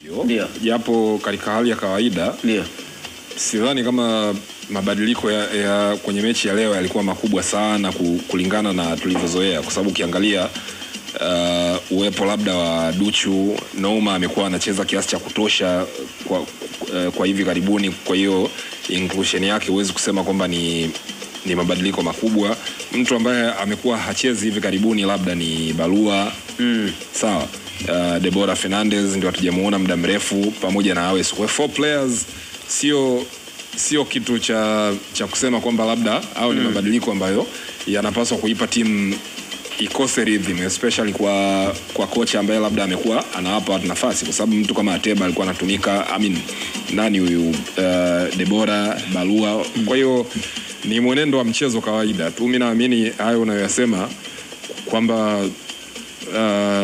Ndio. Japo katika hali ya kawaida ndio sidhani kama mabadiliko ya kwenye mechi ya leo yalikuwa makubwa sana kulingana na tulivyozoea, kwa sababu ukiangalia uwepo labda wa Duchu, Nouma amekuwa anacheza kiasi cha kutosha kwa hivi karibuni, kwa hiyo inclusion yake huwezi kusema kwamba ni mabadiliko makubwa. Mtu ambaye amekuwa hachezi hivi karibuni labda ni Balua. Sawa. Deborah Fernandez ndio hatujamuona muda mrefu, pamoja na Awes. Kwa 4 players sio kitu cha kusema kwamba labda au ni mabadiliko ambayo yanapaswa kuipa timu ikose rhythm, especially kwa kocha ambaye labda amekuwa anawapa watu nafasi, kwa sababu mtu kama Ateba alikuwa anatumika, nani huyu Deborah, Balua. Kwa hiyo ni mwenendo wa mchezo kawaida tu. Mimi naamini hayo unayoyasema kwamba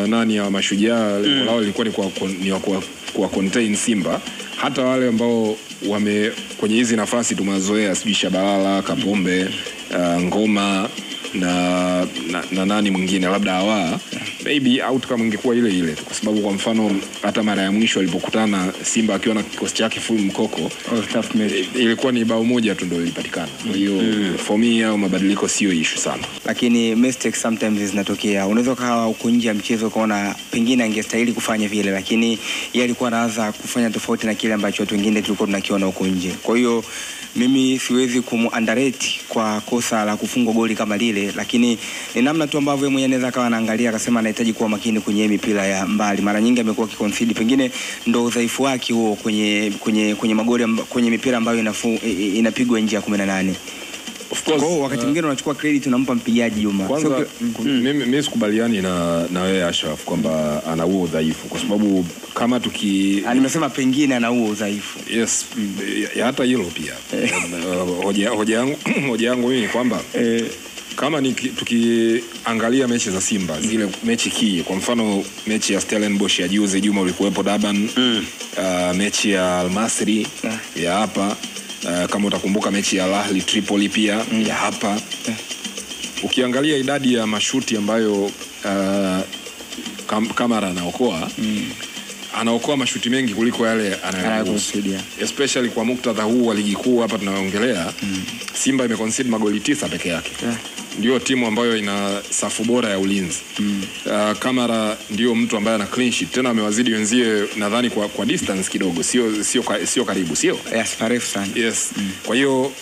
nani ya Mashujaa lao ilikuwa ni kwa contain Simba. Hata wale ambao kwenye hizi nafasi tumezoea, sijui Shabalala, Kapombe, Ngoma na nani mwingine labda hawa, maybe outcome ingekuwa ile ile tu, kwa sababu kwa mfano hata mara ya mwisho alipokutana Simba akiwa na kikosi chake full mkoko, ilikuwa ni bao moja tu ndio ilipatikana. Kwa hiyo for me au mabadiliko sio issue sana, lakini mistakes sometimes zinatokea. Unaweza kawa uko nje ya mchezo ukaona pengine angestahili kufanya vile, lakini yeye alikuwa anaanza kufanya tofauti na kile ambacho watu wengine tulikuwa tunakiona huko nje. Kwa hiyo mimi siwezi kumunderrate kwa kosa la kufungwa goli kama lile, lakini ni namna tu ambavyo yeye mwenyewe anaweza kawa anaangalia akasema anahitaji kuwa makini kwenye mipira ya mbali. Mara nyingi amekuwa akiconcede, pengine ndo udhaifu wake huo kwenye magoli, kwenye mipira ambayo inapigwa nje ya 18. Of course, wakati mwingine unachukua credit unampa mpigaji Juma. Kwanza mimi sikubaliani na wewe Ashraf kwamba ana huo udhaifu, kwa sababu kama nimesema pengine ana huo udhaifu. Yes, hata hilo pia. Hoja yangu mimi ni kwamba kama tukiangalia mechi za Simba, zile mechi key, kwa mfano mechi ya Stellenbosch ya juzi, Juma ulikuwepo Durban, mechi ya Al-Masri ya hapa, kama utakumbuka mechi ya Al Ahly Tripoli pia ya hapa, ukiangalia idadi ya mashuti ambayo Kamara anaokoa mashuti mengi kuliko yale anayokusudia, especially kwa muktadha huu wa ligi kuu hapa tunaongelea. Simba imeconcede magoli 9 peke yake. Ndio timu ambayo ina safu bora ya ulinzi. Kamara ndio mtu ambaye ana clean sheet, tena amewazidi wenzie nadhani kwa distance kidogo, sio karibu, sio? Yes, parefu sana. Yes. Kwa hiyo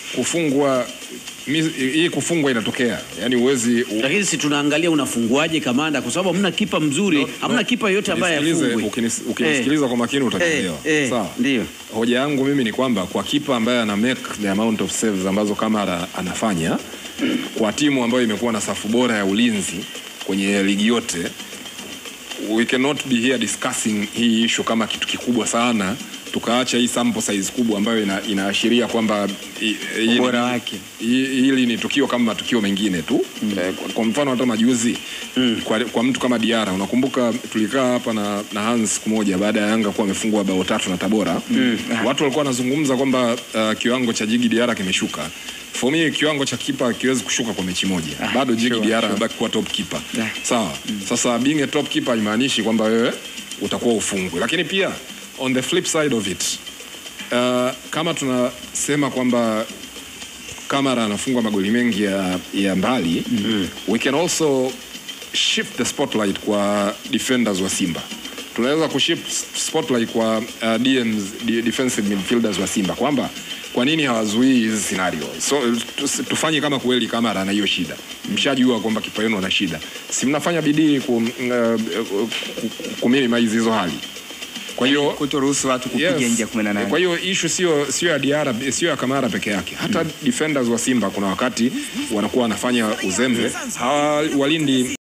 kufungwa inatokea, yani uwezi lakini si tunaangalia unafunguaje Kamanda, kwa sababu hamna kipa mzuri, hamna kipa yote ambaye afungwe. Ukinisikiliza kwa makini utaelewa. Sawa. Ndio. Hoja yangu mimi ni kwamba kwa kipa ambaye ana make the amount of saves ambazo Kamara anafanya, kwa timu ambayo imekuwa na safu bora ya ulinzi kwenye ligi yote, we cannot be here discussing hii issue kama kitu kikubwa sana, tukaacha hii sample size kubwa ambayo inaashiria kwamba ubora wake. Hili ni tukio kama matukio mengine tu. Kwa mfano hata majuzi kwa mtu kama Diarra, unakumbuka tulikaa hapa na Hans siku moja baada ya Yanga kuwa amefungwa bao 3 na Tabora. Watu walikuwa wanazungumza kwamba kiwango cha Jigi Diarra kimeshuka. For me kiwango cha kipa kiwezi kushuka kwa mechi moja. Bado Jigi Diarra anabaki kuwa top keeper. Sawa. Sasa being a top keeper haimaanishi kwamba wewe utakuwa ufungwe. Lakini pia on the flip side of it, kama tunasema kwamba Kamara anafungwa magoli mengi ya mbali, we can also shift the spotlight kwa defenders wa Simba. Tunaweza kushift spotlight kwa defensive midfielders wa Simba, kwamba kwa nini hawazuii hizi scenario. So tufanye kama kweli Kamara ana hiyo shida, mshajua kwamba kipa yenu ana shida, si mnafanya bidii kuminimize hizo hali. Kwa hiyo kutoruhusu watu kupiga nje 18. Kwa hiyo issue sio ya Diarra, sio ya Kamara peke yake. Hata defenders wa Simba kuna wakati wanakuwa wanafanya uzembe, walindi